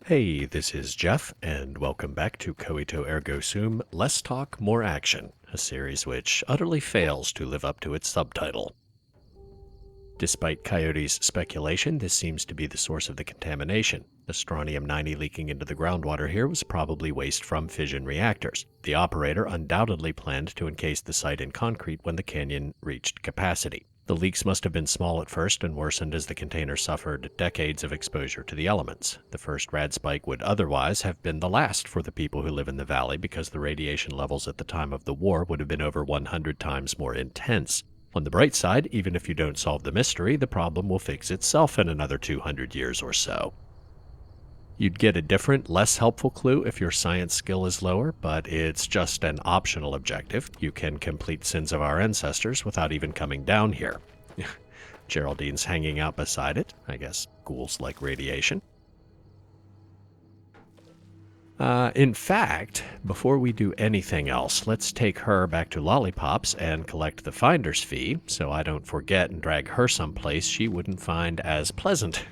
Hey, this is Jeff, and welcome back to Coito Ergo Sum, Less Talk, More Action, a series which utterly fails to live up to its subtitle. Despite Coyote's speculation, this seems to be the source of the contamination. The strontium-90 leaking into the groundwater here was probably waste from fission reactors. The operator undoubtedly planned to encase the site in concrete when the canyon reached capacity. The leaks must have been small at first and worsened as the container suffered decades of exposure to the elements. The first rad spike would otherwise have been the last for the people who live in the valley because the radiation levels at the time of the war would have been over 100 times more intense. On the bright side, even if you don't solve the mystery, the problem will fix itself in another 200 years or so. You'd get a different, less helpful clue if your science skill is lower, but it's just an optional objective. You can complete Sins of Our Ancestors without even coming down here. Geraldine's hanging out beside it. I guess ghouls like radiation. In fact, before we do anything else, let's take her back to Lolipopz and collect the finder's fee, so I don't forget and drag her someplace she wouldn't find as pleasant.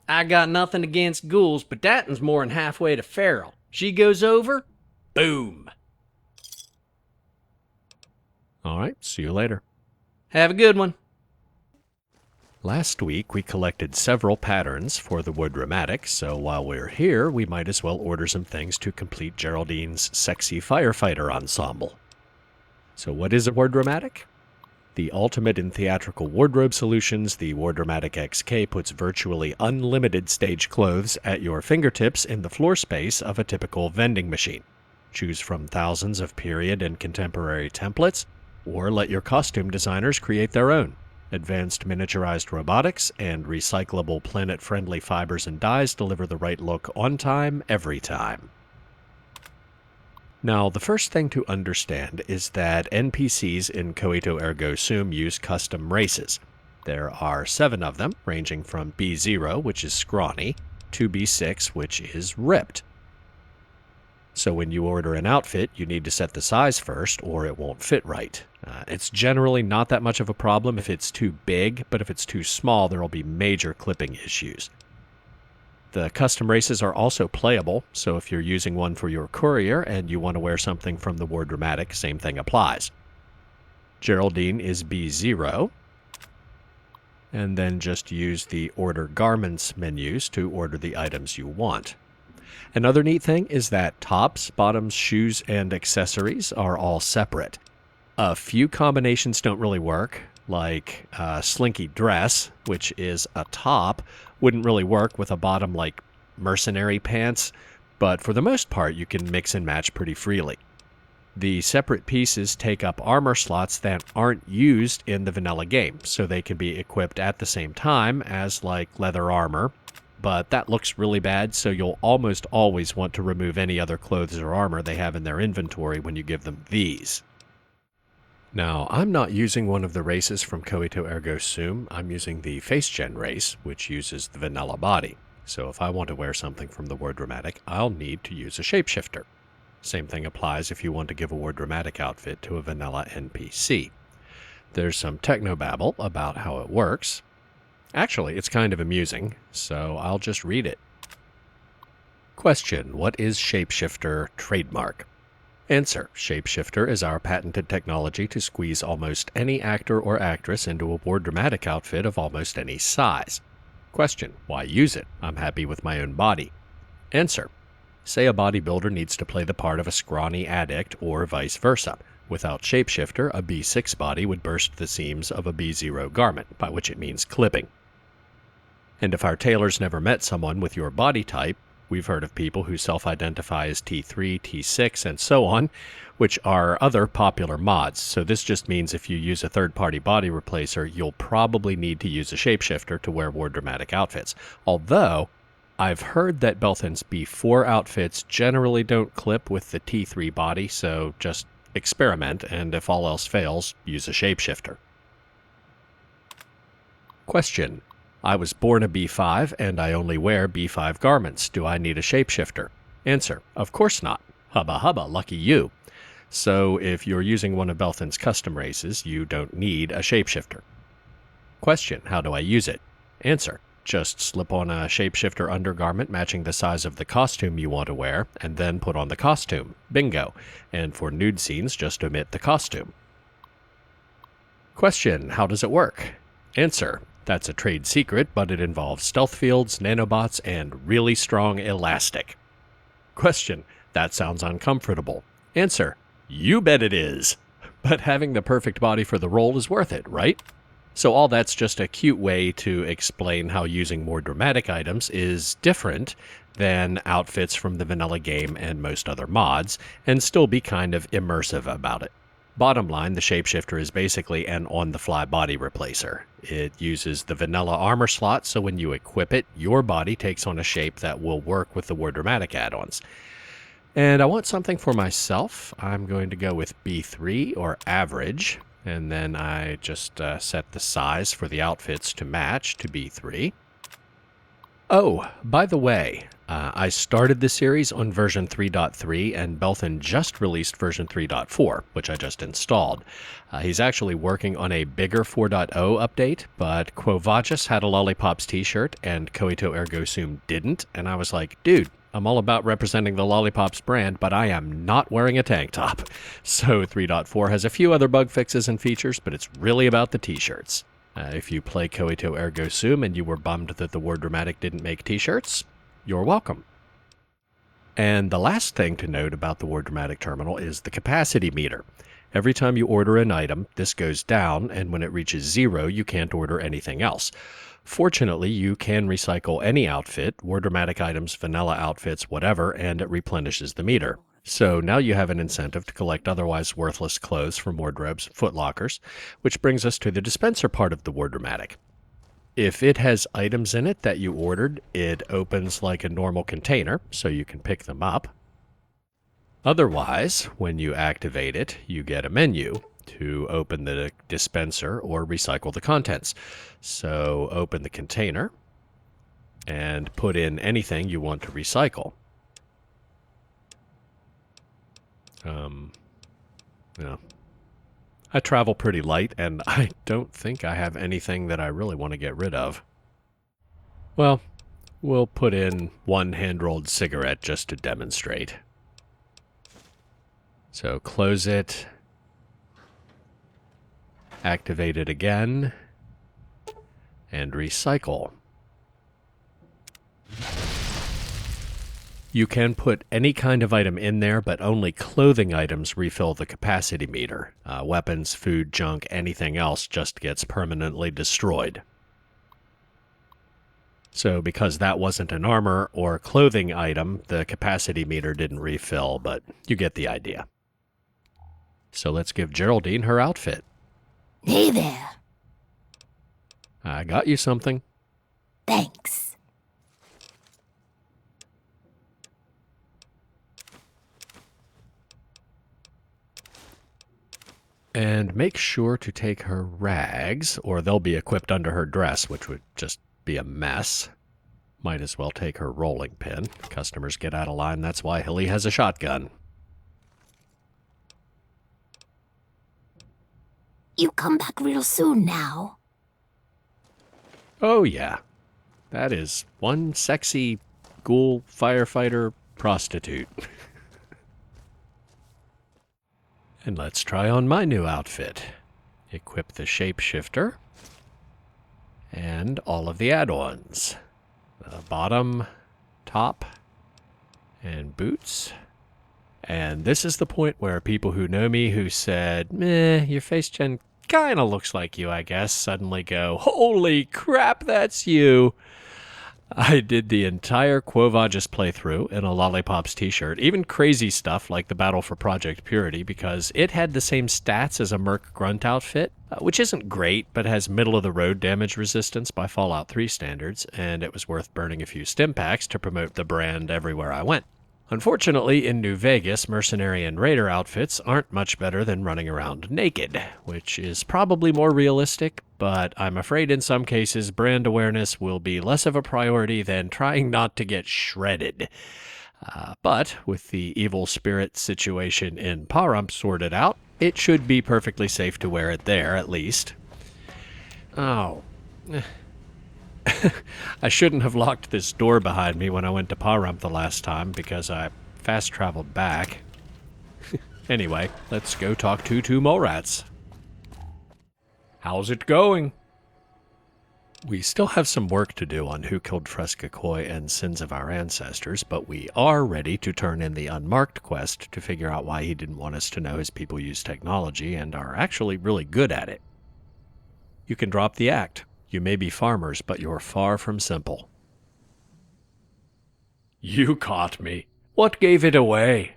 I got nothing against ghouls, but that one's more than halfway to feral. She goes over, boom. Alright, see you later. Have a good one. Last week, we collected several patterns for the Wardromatic, so while we're here, we might as well order some things to complete Geraldine's sexy firefighter ensemble. So what is a Wardromatic? The ultimate in theatrical wardrobe solutions, the Wardromatic XK puts virtually unlimited stage clothes at your fingertips in the floor space of a typical vending machine. Choose from thousands of period and contemporary templates, or let your costume designers create their own. Advanced miniaturized robotics and recyclable planet-friendly fibers and dyes deliver the right look on time, every time. Now, the first thing to understand is that NPCs in Coito Ergo Sum use custom races. There are 7 of them, ranging from B0, which is scrawny, to B6, which is ripped. So when you order an outfit, you need to set the size first, or it won't fit right. It's generally not that much of a problem if it's too big, but if it's too small, there will be major clipping issues. The custom races are also playable, so if you're using one for your courier and you want to wear something from the Wardromatic, same thing applies. Geraldine is B0, and then just use the Order Garments menus to order the items you want. Another neat thing is that tops, bottoms, shoes, and accessories are all separate. A few combinations don't really work, like a slinky dress, which is a top, wouldn't really work with a bottom like mercenary pants, but for the most part you can mix and match pretty freely. The separate pieces take up armor slots that aren't used in the vanilla game, so they can be equipped at the same time as like leather armor, but that looks really bad, so you'll almost always want to remove any other clothes or armor they have in their inventory when you give them these. Now, I'm not using one of the races from Coito Ergo Sum. I'm using the FaceGen race, which uses the vanilla body. So if I want to wear something from the Wardromatic, I'll need to use a shapeshifter. Same thing applies if you want to give a Wardromatic outfit to a vanilla NPC. There's some technobabble about how it works. Actually, it's kind of amusing, so I'll just read it. Question: what is shapeshifter trademark? Answer: shapeshifter is our patented technology to squeeze almost any actor or actress into a Wardromatic outfit of almost any size. Question: why use it? I'm happy with my own body. Answer: say a bodybuilder needs to play the part of a scrawny addict or vice versa. Without shapeshifter, a B6 body would burst the seams of a B0 garment, by which it means clipping. And if our tailors never met someone with your body type, we've heard of people who self-identify as T3, T6, and so on, which are other popular mods. So this just means if you use a third-party body replacer, you'll probably need to use a shapeshifter to wear Wardromatic outfits. Although, I've heard that Belthan's B4 outfits generally don't clip with the T3 body, so just experiment, and if all else fails, use a shapeshifter. Question: I was born a B5, and I only wear B5 garments. Do I need a shapeshifter? Answer: of course not. Hubba hubba, lucky you. So if you're using one of Belthan's custom races, you don't need a shapeshifter. Question: how do I use it? Answer: just slip on a shapeshifter undergarment matching the size of the costume you want to wear, and then put on the costume. Bingo. And for nude scenes, just omit the costume. Question: how does it work? Answer: that's a trade secret, but it involves stealth fields, nanobots, and really strong elastic. Question: that sounds uncomfortable. Answer: you bet it is. But having the perfect body for the role is worth it, right? So all that's just a cute way to explain how using more dramatic items is different than outfits from the vanilla game and most other mods, and still be kind of immersive about it. Bottom line, the shapeshifter is basically an on-the-fly body replacer. It uses the vanilla armor slot, so when you equip it, your body takes on a shape that will work with the Wardromatic add-ons. And I want something for myself. I'm going to go with B3 or average, and then I just set the size for the outfits to match to B3. Oh, by the way, I started the series on version 3.3, and Belthan just released version 3.4, which I just installed. He's actually working on a bigger 4.0 update, but Quovagus had a Lolipopz t-shirt, and Coito Ergo didn't, and I was like, dude, I'm all about representing the Lolipopz brand, but I am not wearing a tank top. So 3.4 has a few other bug fixes and features, but it's really about the t-shirts. If you play Coito Ergo Sum and you were bummed that the Wardromatic didn't make t-shirts, you're welcome. And the last thing to note about the Wardromatic terminal is the capacity meter. Every time you order an item, this goes down, and when it reaches 0, you can't order anything else. Fortunately, you can recycle any outfit, Wardromatic items, vanilla outfits, whatever, and it replenishes the meter. So now you have an incentive to collect otherwise worthless clothes from wardrobes, footlockers, which brings us to the dispenser part of the Wardromatic. If it has items in it that you ordered, it opens like a normal container, so you can pick them up. Otherwise, when you activate it, you get a menu to open the dispenser or recycle the contents. So open the container and put in anything you want to recycle. I travel pretty light, and I don't think I have anything that I really want to get rid of. Well, we'll put in one hand-rolled cigarette just to demonstrate. So close it, activate it again, and recycle. You can put any kind of item in there, but only clothing items refill the capacity meter. Weapons, food, junk, anything else just gets permanently destroyed. So because that wasn't an armor or clothing item, the capacity meter didn't refill, but you get the idea. So let's give Geraldine her outfit. Hey there. I got you something. Thanks. And make sure to take her rags, or they'll be equipped under her dress, which would just be a mess. Might as well take her rolling pin. Customers get out of line, that's why Hilly has a shotgun. You come back real soon now. Oh yeah. That is one sexy ghoul firefighter prostitute. And let's try on my new outfit. Equip the shapeshifter and all of the add-ons. The bottom, top, and boots. And this is the point where people who know me who said, meh, your face gen kinda looks like you, I guess, suddenly go, holy crap, that's you. I did the entire Quovagus playthrough in a Lolipopz t-shirt, even crazy stuff like the Battle for Project Purity, because it had the same stats as a Merc Grunt outfit, which isn't great, but has middle-of-the-road damage resistance by Fallout 3 standards, and it was worth burning a few stim packs to promote the brand everywhere I went. Unfortunately, in New Vegas, mercenary and raider outfits aren't much better than running around naked, which is probably more realistic, but I'm afraid in some cases brand awareness will be less of a priority than trying not to get shredded. But with the evil spirit situation in Pahrump sorted out, it should be perfectly safe to wear it there, at least. Oh. I shouldn't have locked this door behind me when I went to Pahrump the last time because I fast-traveled back. Anyway, let's go talk to Two Molerats. How's it going? We still have some work to do on Who Killed Frescocoy and Sins of Our Ancestors, but we are ready to turn in the unmarked quest to figure out why he didn't want us to know his people use technology and are actually really good at it. You can drop the act. You may be farmers, but you're far from simple. You caught me. What gave it away?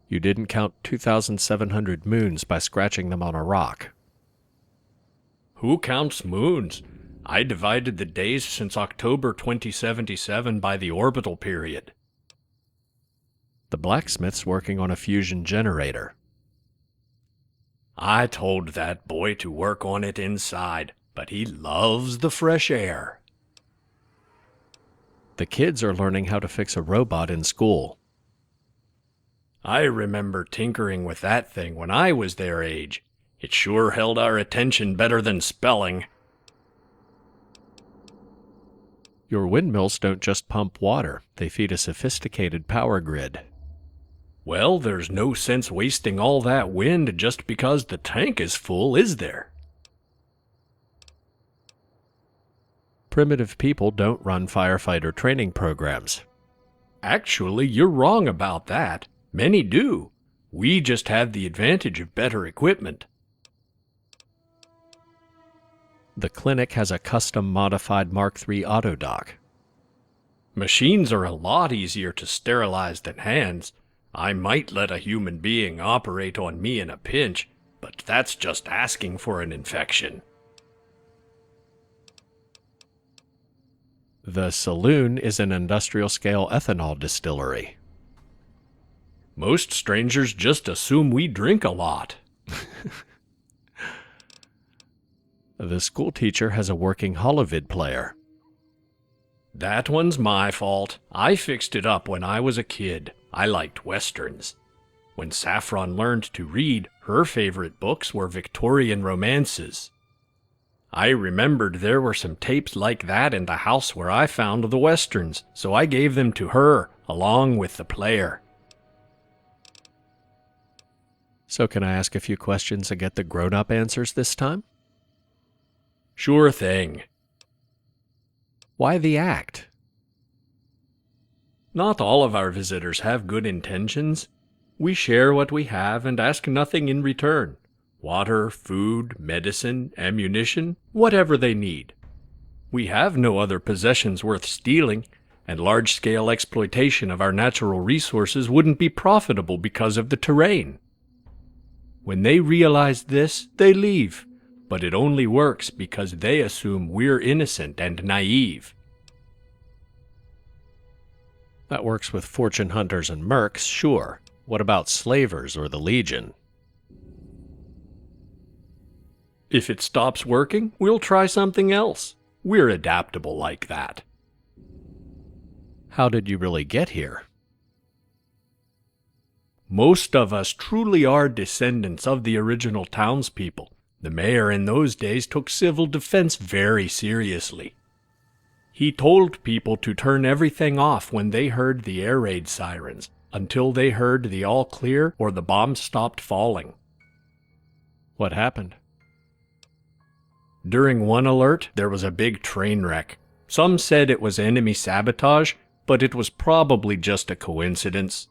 You didn't count 2,700 moons by scratching them on a rock. Who counts moons? I divided the days since October 2077 by the orbital period. The blacksmith's working on a fusion generator. I told that boy to work on it inside, but he loves the fresh air. The kids are learning how to fix a robot in school. I remember tinkering with that thing when I was their age. It sure held our attention better than spelling. Your windmills don't just pump water, they feed a sophisticated power grid. Well, there's no sense wasting all that wind just because the tank is full, is there? Primitive people don't run firefighter training programs. Actually, you're wrong about that. Many do. We just have the advantage of better equipment. The clinic has a custom-modified Mark III autodoc. Machines are a lot easier to sterilize than hands. I might let a human being operate on me in a pinch, but that's just asking for an infection. The saloon is an industrial-scale ethanol distillery. Most strangers just assume we drink a lot. The school teacher has a working holovid player. That one's my fault. I fixed it up when I was a kid. I liked westerns. When Saffron learned to read, her favorite books were Victorian romances. I remembered there were some tapes like that in the house where I found the westerns, so I gave them to her, along with the player. So can I ask a few questions and get the grown-up answers this time? Sure thing. Why the act? Not all of our visitors have good intentions. We share what we have and ask nothing in return. Water, food, medicine, ammunition, whatever they need. We have no other possessions worth stealing, and large-scale exploitation of our natural resources wouldn't be profitable because of the terrain. When they realize this, they leave, but it only works because they assume we're innocent and naive. That works with fortune hunters and mercs, sure. What about slavers or the Legion? If it stops working, we'll try something else. We're adaptable like that. How did you really get here? Most of us truly are descendants of the original townspeople. The mayor in those days took civil defense very seriously. He told people to turn everything off when they heard the air raid sirens, until they heard the all clear or the bombs stopped falling. What happened? During one alert, there was a big train wreck. Some said it was enemy sabotage, but it was probably just a coincidence.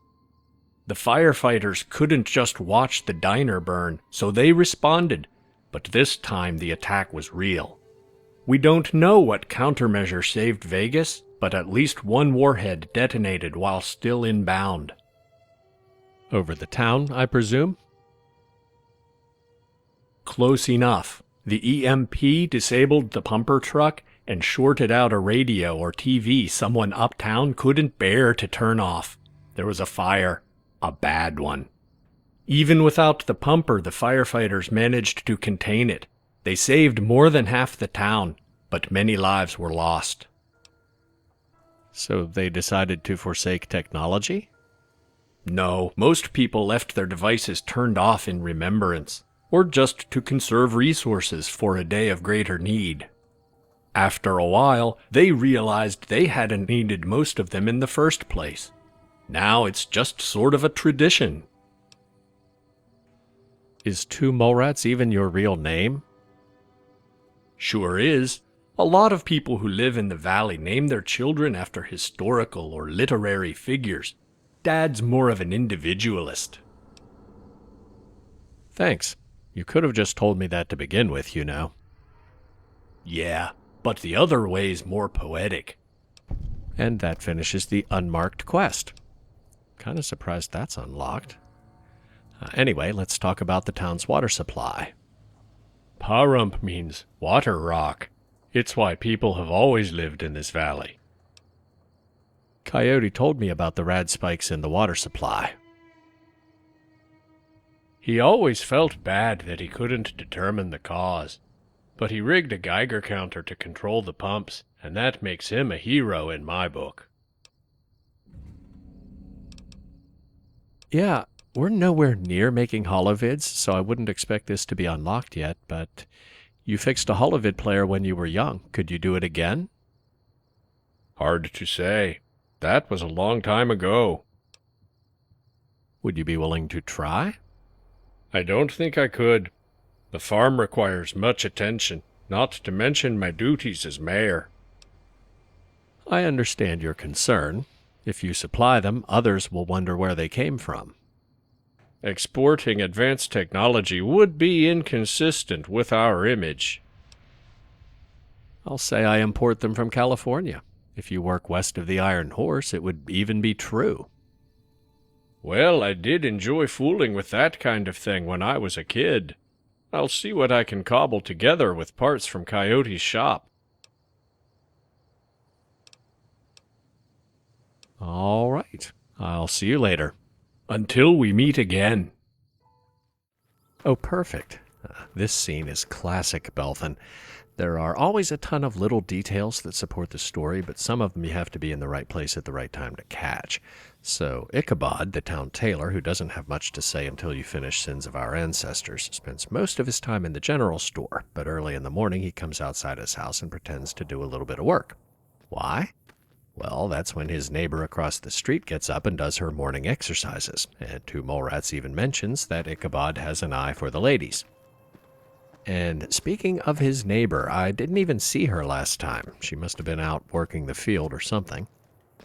The firefighters couldn't just watch the diner burn, so they responded, but this time the attack was real. We don't know what countermeasure saved Vegas, but at least one warhead detonated while still inbound. Over the town, I presume? Close enough. The EMP disabled the pumper truck and shorted out a radio or TV someone uptown couldn't bear to turn off. There was a fire. A bad one. Even without the pumper, the firefighters managed to contain it. They saved more than half the town, but many lives were lost. So they decided to forsake technology? No, most people left their devices turned off in remembrance, or just to conserve resources for a day of greater need. After a while, they realized they hadn't needed most of them in the first place. Now it's just sort of a tradition. Is Two Molerats even your real name? Sure is. A lot of people who live in the valley name their children after historical or literary figures. Dad's more of an individualist. Thanks. You could have just told me that to begin with, you know. Yeah, but the other way's more poetic. And that finishes the unmarked quest. Kind of surprised that's unlocked. Anyway, let's talk about the town's water supply. Pahrump means water rock. It's why people have always lived in this valley. Coyote told me about the rad spikes in the water supply. He always felt bad that he couldn't determine the cause, but he rigged a Geiger counter to control the pumps, and that makes him a hero in my book. Yeah, we're nowhere near making holovids, so I wouldn't expect this to be unlocked yet, but you fixed a holovid player when you were young. Could you do it again? Hard to say. That was a long time ago. Would you be willing to try? I don't think I could. The farm requires much attention, not to mention my duties as mayor. I understand your concern. If you supply them, others will wonder where they came from. Exporting advanced technology would be inconsistent with our image. I'll say I import them from California. If you work west of the Iron Horse, it would even be true. Well, I did enjoy fooling with that kind of thing when I was a kid. I'll see what I can cobble together with parts from Coyote's shop. All right. I'll see you later. Until we meet again. Oh, perfect. This scene is classic Belthan. There are always a ton of little details that support the story, but some of them you have to be in the right place at the right time to catch. So Ichabod, the town tailor, who doesn't have much to say until you finish Sins of Our Ancestors, spends most of his time in the general store, but early in the morning he comes outside his house and pretends to do a little bit of work. Why? Well, that's when his neighbor across the street gets up and does her morning exercises, and Two Molerats even mentions that Ichabod has an eye for the ladies. And speaking of his neighbor, I didn't even see her last time. She must have been out working the field or something.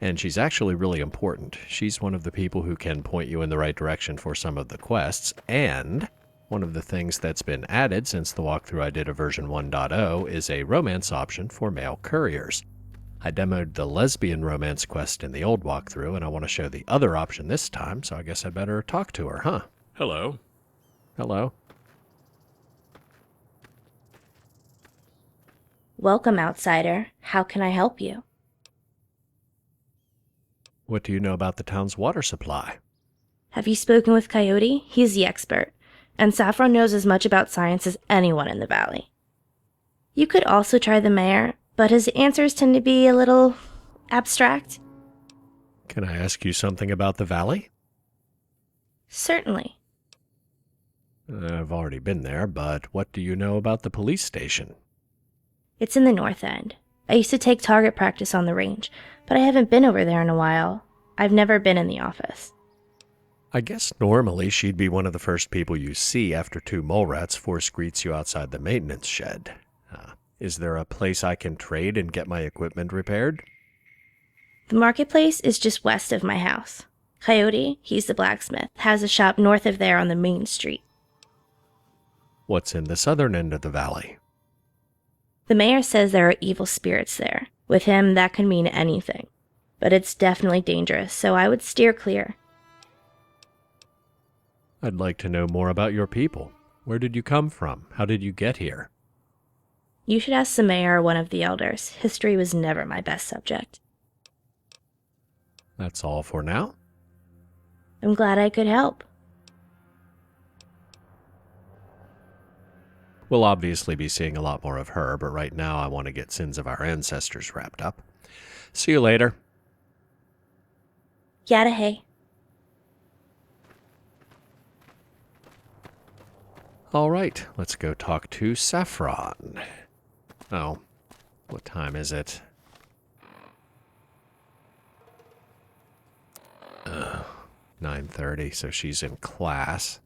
And she's actually really important. She's one of the people who can point you in the right direction for some of the quests, and one of the things that's been added since the walkthrough I did of version 1.0 is a romance option for male couriers. I demoed the lesbian romance quest in the old walkthrough, and I want to show the other option this time, so I guess I better talk to her, huh? Hello. Hello. Welcome, outsider. How can I help you? What do you know about the town's water supply? Have you spoken with Coyote? He's the expert, and Saffron knows as much about science as anyone in the valley. You could also try the mayor, but his answers tend to be a little abstract. Can I ask you something about the valley? Certainly. I've already been there, but what do you know about the police station? It's in the north end. I used to take target practice on the range, but I haven't been over there in a while. I've never been in the office. I guess normally she'd be one of the first people you see after Two Molerats force greets you outside the maintenance shed. Is there a place I can trade and get my equipment repaired? The marketplace is just west of my house. Coyote, he's the blacksmith, has a shop north of there on the main street. What's in the southern end of the valley? The mayor says there are evil spirits there. With him, that could mean anything. But it's definitely dangerous, so I would steer clear. I'd like to know more about your people. Where did you come from? How did you get here? You should ask the mayor or one of the elders. History was never my best subject. That's all for now. I'm glad I could help. We'll obviously be seeing a lot more of her, but right now I want to get Sins of Our Ancestors wrapped up. See you later. Yada hey. All right, let's go talk to Saffron. Oh, What time is it? 9:30, so she's in class.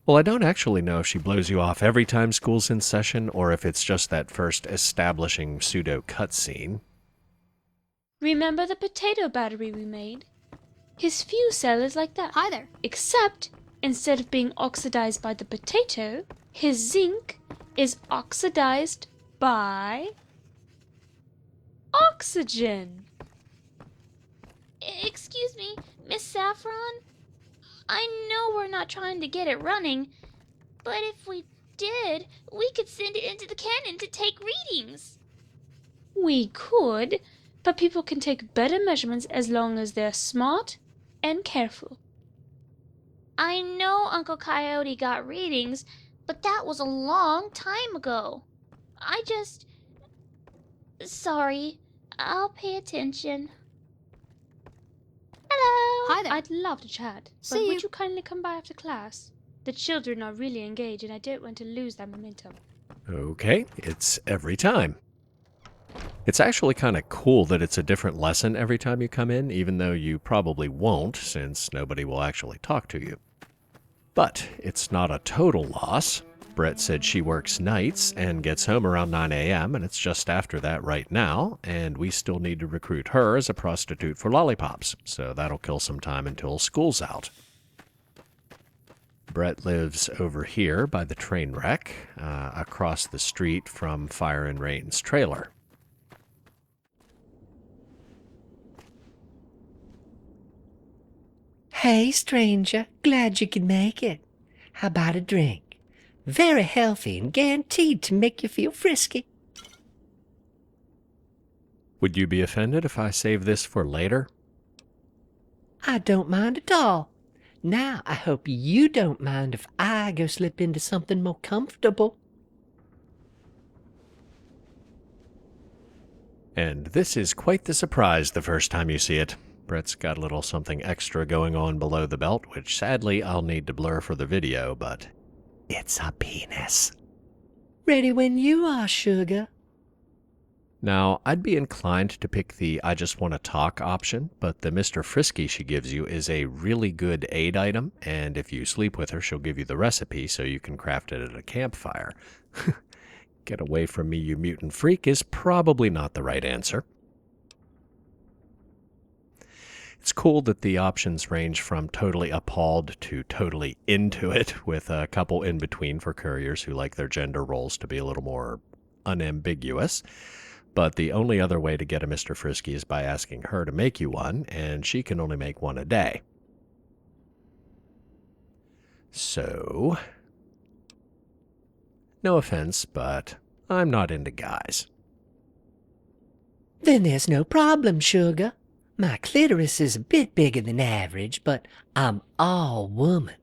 Well, I don't actually know if she blows you off every time school's in session or if it's just that first establishing pseudo cutscene. Remember the potato battery we made? His fuel cell is like that. Hi there. Except, instead of being oxidized by the potato, his zinc is oxidized by oxygen. Excuse me, Miss Saffron? I know we're not trying to get it running, but if we did, we could send it into the cannon to take readings. We could, but people can take better measurements as long as they're smart and careful. I know Uncle Coyote got readings, but that was a long time ago. Sorry, I'll pay attention. Hello! Hi there. I'd love to chat, but would you kindly come by after class? The children are really engaged and I don't want to lose that momentum. Okay, it's every time. It's actually kind of cool that it's a different lesson every time you come in, even though you probably won't, since nobody will actually talk to you. But it's not a total loss. Brett said she works nights and gets home around 9 a.m., and it's just after that right now, and we still need to recruit her as a prostitute for Lolipopz, so that'll kill some time until school's out. Brett lives over here by the train wreck, across the street from Fire and Rain's trailer. Hey, stranger. Glad you could make it. How about a drink? Very healthy and guaranteed to make you feel frisky. Would you be offended if I save this for later? I don't mind at all. Now, I hope you don't mind if I go slip into something more comfortable. And this is quite the surprise the first time you see it. Brett's got a little something extra going on below the belt, which sadly I'll need to blur for the video, but it's a penis. Ready when you are, sugar. Now, I'd be inclined to pick the I just want to talk option, but the Mr. Frisky she gives you is a really good aid item, and if you sleep with her, she'll give you the recipe so you can craft it at a campfire. Get away from me, you mutant freak, is probably not the right answer. It's cool that the options range from totally appalled to totally into it, with a couple in between for couriers who like their gender roles to be a little more unambiguous. But the only other way to get a Mr. Frisky is by asking her to make you one, and she can only make one a day. So, no offense, but I'm not into guys. Then there's no problem, sugar. My clitoris is a bit bigger than average, but I'm all woman.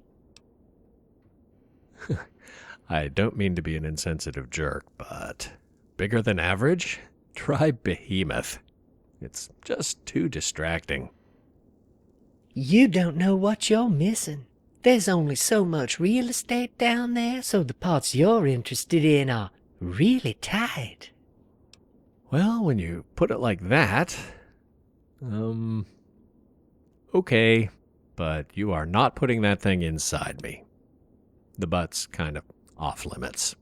I don't mean to be an insensitive jerk, but bigger than average? Try behemoth. It's just too distracting. You don't know what you're missing. There's only so much real estate down there, so the parts you're interested in are really tight. Well, when you put it like that, okay, but you are not putting that thing inside me. The butt's kind of off limits.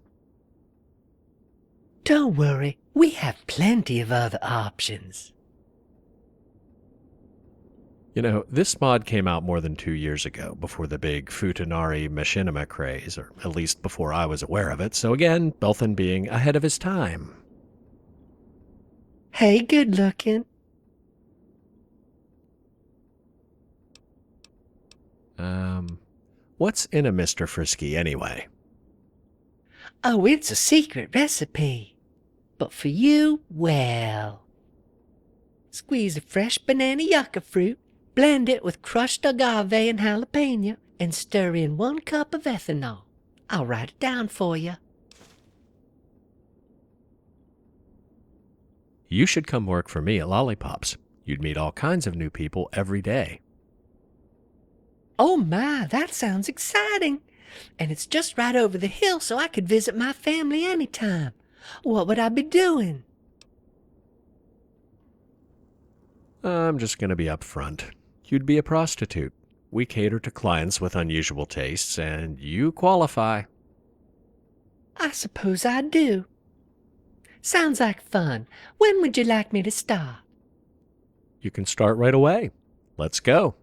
Don't worry, we have plenty of other options. You know, this mod came out more than 2 years ago, before the big Futanari Machinima craze, or at least before I was aware of it, so again, Belthan being ahead of his time. Hey, good looking. What's in a Mr. Frisky anyway? Oh, it's a secret recipe. But for you, well... Squeeze a fresh banana yucca fruit, blend it with crushed agave and jalapeno, and stir in 1 cup of ethanol. I'll write it down for you. You should come work for me at Lolipopz. You'd meet all kinds of new people every day. Oh my, that sounds exciting. And it's just right over the hill, so I could visit my family anytime. What would I be doing? I'm just going to be upfront. You'd be a prostitute. We cater to clients with unusual tastes, and you qualify. I suppose I do. Sounds like fun. When would you like me to start? You can start right away. Let's go.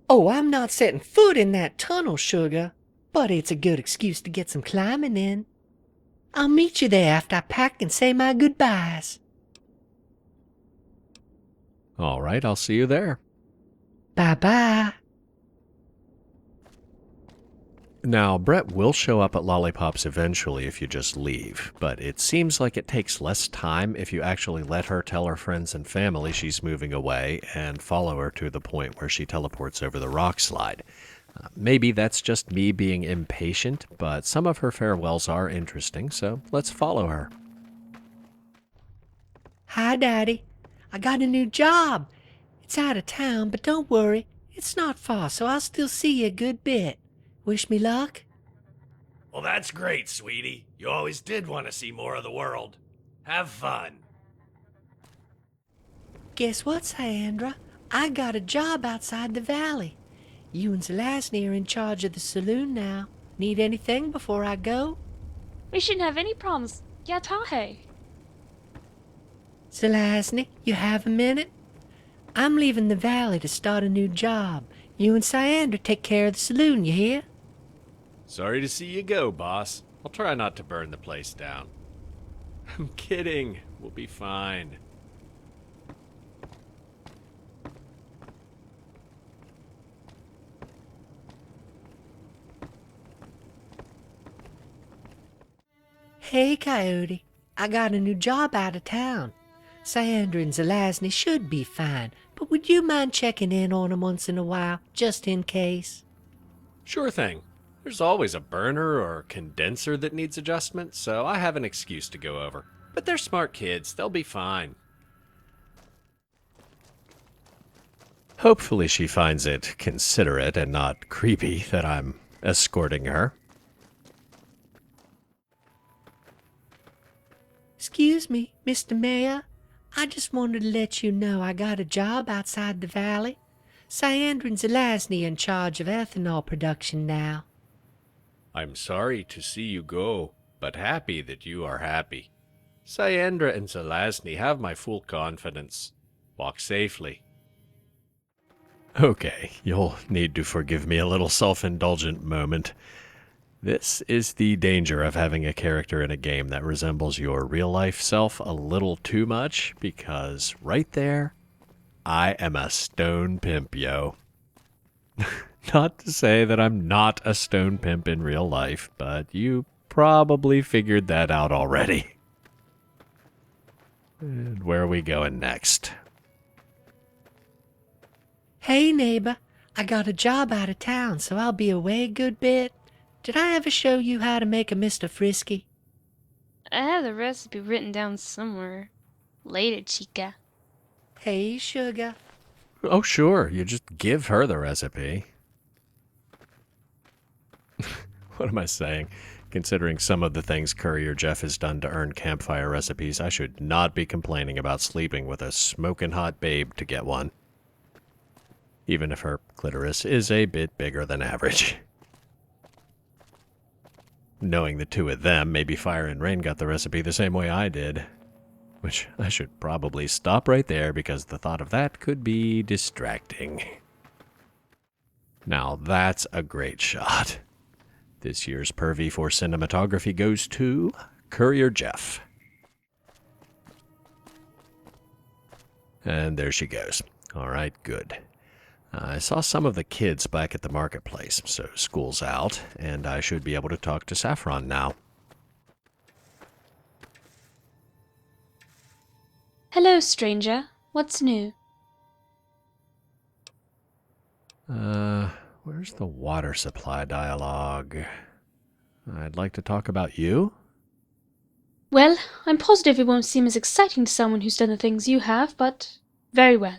Oh, I'm not setting foot in that tunnel, sugar. But it's a good excuse to get some climbing in. I'll meet you there after I pack and say my goodbyes. All right, I'll see you there. Bye-bye. Now, Brett will show up at Lolipopz eventually if you just leave, but it seems like it takes less time if you actually let her tell her friends and family she's moving away and follow her to the point where she teleports over the rock slide. Maybe that's just me being impatient, but some of her farewells are interesting, so let's follow her. Hi, Daddy. I got a new job. It's out of town, but don't worry. It's not far, so I'll still see you a good bit. Wish me luck? Well, that's great, sweetie. You always did want to see more of the world. Have fun. Guess what, Sandra? I got a job outside the valley. You and Zelazny are in charge of the saloon now. Need anything before I go? We shouldn't have any problems. Yatahe. Zelazny, you have a minute? I'm leaving the valley to start a new job. You and Sandra take care of the saloon, you hear? Sorry to see you go, boss. I'll try not to burn the place down. I'm kidding. We'll be fine. Hey, Coyote. I got a new job out of town. Sandra and Zelazny should be fine, but would you mind checking in on them once in a while, just in case? Sure thing. There's always a burner or condenser that needs adjustment, so I have an excuse to go over. But they're smart kids. They'll be fine. Hopefully she finds it considerate and not creepy that I'm escorting her. Excuse me, Mr. Mayor. I just wanted to let you know I got a job outside the valley. Sandra and Zelazny are in charge of ethanol production now. I'm sorry to see you go, but happy that you are happy. Sandra and Zelazny have my full confidence. Walk safely. Okay, you'll need to forgive me a little self-indulgent moment. This is the danger of having a character in a game that resembles your real-life self a little too much, because right there, I am a stone pimp, yo. Not to say that I'm not a stone pimp in real life, but you probably figured that out already. And where are we going next? Hey, neighbor. I got a job out of town, so I'll be away a good bit. Did I ever show you how to make a Mr. Frisky? I have the recipe written down somewhere. Later, chica. Hey, sugar. Oh, sure, you just give her the recipe. What am I saying? Considering some of the things Courier Jeff has done to earn campfire recipes, I should not be complaining about sleeping with a smoking hot babe to get one. Even if her clitoris is a bit bigger than average. Knowing the two of them, maybe Fire and Rain got the recipe the same way I did. Which I should probably stop right there because the thought of that could be distracting. Now that's a great shot. This year's Pervy for cinematography goes to Courier Jeff. And there she goes. All right, good. I saw some of the kids back at the marketplace, so school's out, and I should be able to talk to Saffron now. Hello, stranger. What's new? Where's the water supply dialogue? I'd like to talk about you. Well, I'm positive it won't seem as exciting to someone who's done the things you have, but very well.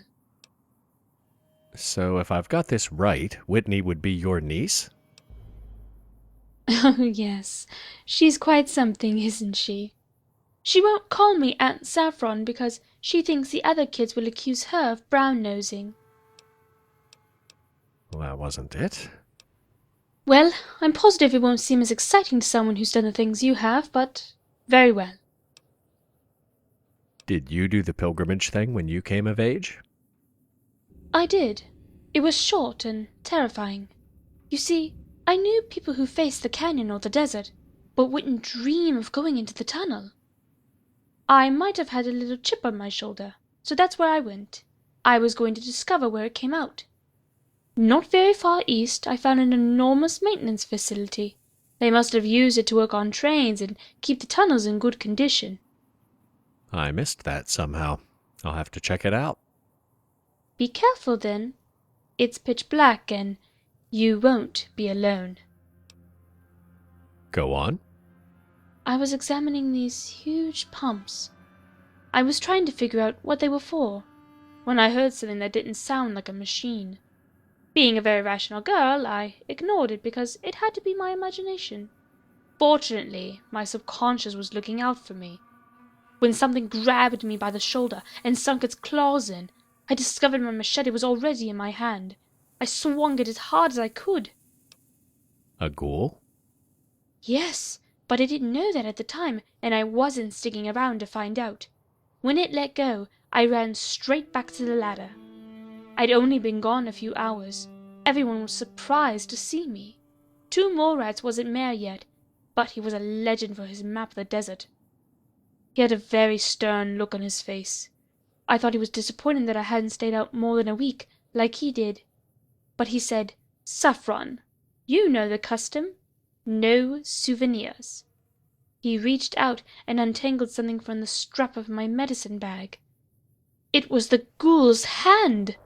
So if I've got this right, Whitney would be your niece? Oh, yes. She's quite something, isn't she? She won't call me Aunt Saffron because she thinks the other kids will accuse her of brown-nosing. Well, that wasn't it. Well, I'm positive it won't seem as exciting to someone who's done the things you have, but very well. Did you do the pilgrimage thing when you came of age? I did. It was short and terrifying. You see, I knew people who faced the canyon or the desert, but wouldn't dream of going into the tunnel. I might have had a little chip on my shoulder, so that's where I went. I was going to discover where it came out. Not very far east, I found an enormous maintenance facility. They must have used it to work on trains and keep the tunnels in good condition. I missed that somehow. I'll have to check it out. Be careful then. It's pitch black and you won't be alone. Go on. I was examining these huge pumps. I was trying to figure out what they were for, when I heard something that didn't sound like a machine. Being a very rational girl, I ignored it because it had to be my imagination. Fortunately, my subconscious was looking out for me. When something grabbed me by the shoulder and sunk its claws in, I discovered my machete was already in my hand. I swung it as hard as I could. A ghoul? Yes, but I didn't know that at the time, and I wasn't sticking around to find out. When it let go, I ran straight back to the ladder. I'd only been gone a few hours. Everyone was surprised to see me. Two Molerats wasn't mayor yet, but he was a legend for his map of the desert. He had a very stern look on his face. I thought he was disappointed that I hadn't stayed out more than a week, like he did. But he said, "Saffron, you know the custom. No souvenirs." He reached out and untangled something from the strap of my medicine bag. It was the ghoul's hand!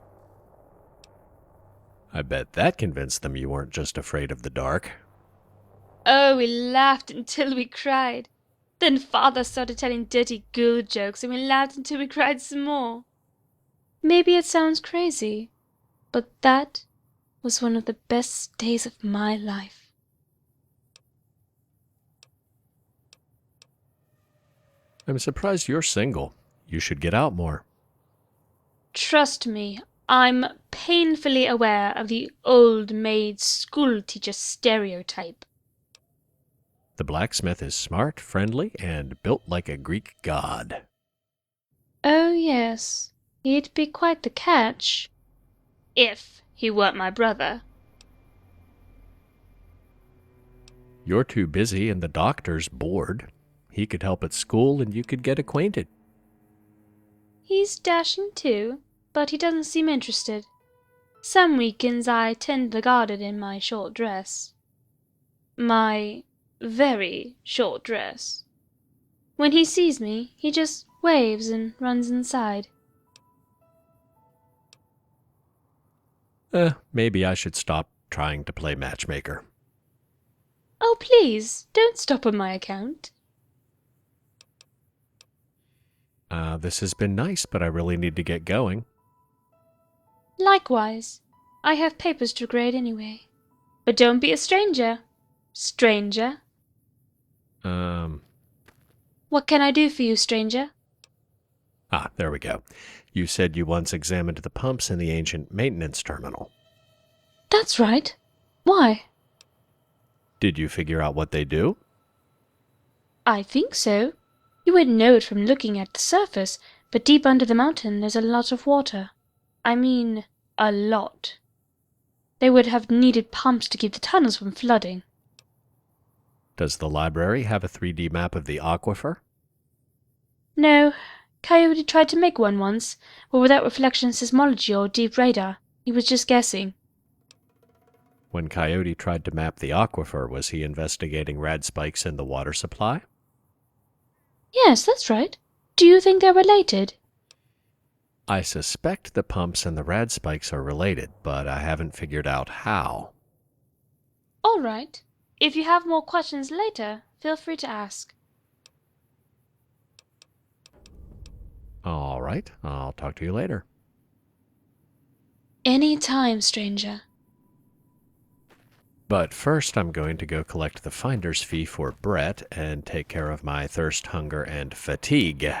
I bet that convinced them you weren't just afraid of the dark. Oh, we laughed until we cried. Then Father started telling dirty ghoul jokes, and we laughed until we cried some more. Maybe it sounds crazy, but that was one of the best days of my life. I'm surprised you're single. You should get out more. Trust me, I'm painfully aware of the old maid schoolteacher stereotype. The blacksmith is smart, friendly, and built like a Greek god. Oh, yes, he'd be quite the catch. If he weren't my brother. You're too busy and the doctor's bored. He could help at school and you could get acquainted. He's dashing too, but he doesn't seem interested. Some weekends I tend the garden in my short dress. My very short dress. When he sees me, he just waves and runs inside. Maybe I should stop trying to play matchmaker. Oh, please, don't stop on my account. This has been nice, but I really need to get going. Likewise. I have papers to grade anyway. But don't be a stranger. Stranger. What can I do for you, stranger? There we go. You said you once examined the pumps in the ancient maintenance terminal. That's right. Why? Did you figure out what they do? I think so. You wouldn't know it from looking at the surface, but deep under the mountain there's a lot of water. I mean, a lot. They would have needed pumps to keep the tunnels from flooding. Does the library have a 3D map of the aquifer? No. Coyote tried to make one once, but without reflection seismology or deep radar. He was just guessing. When Coyote tried to map the aquifer, was he investigating rad spikes in the water supply? Yes, that's right. Do you think they're related? I suspect the pumps and the rad spikes are related, but I haven't figured out how. All right. If you have more questions later, feel free to ask. All right, I'll talk to you later. Any time, stranger. But first, I'm going to go collect the finder's fee for Brett and take care of my thirst, hunger, and fatigue.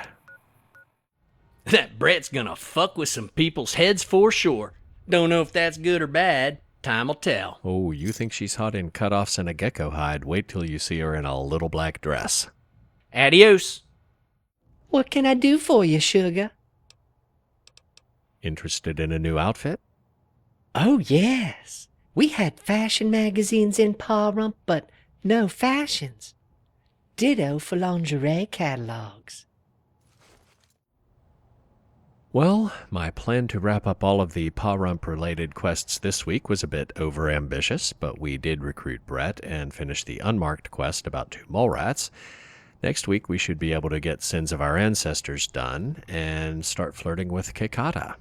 That Brett's gonna fuck with some people's heads for sure. Don't know if that's good or bad. Time'll tell. Oh, you think she's hot in cutoffs and a gecko hide? Wait till you see her in a little black dress. Adios. What can I do for you, sugar? Interested in a new outfit? Oh, yes. We had fashion magazines in Pahrump, but no fashions. Ditto for lingerie catalogs. Well, my plan to wrap up all of the Pahrump-related quests this week was a bit overambitious, but we did recruit Brett and finish the unmarked quest about Two Molerats. Next week, we should be able to get Sins of Our Ancestors done and start flirting with Kekata.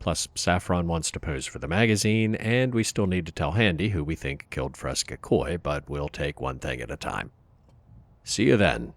Plus, Saffron wants to pose for the magazine, and we still need to tell Handy who we think killed Fresca Koi, but we'll take one thing at a time. See you then.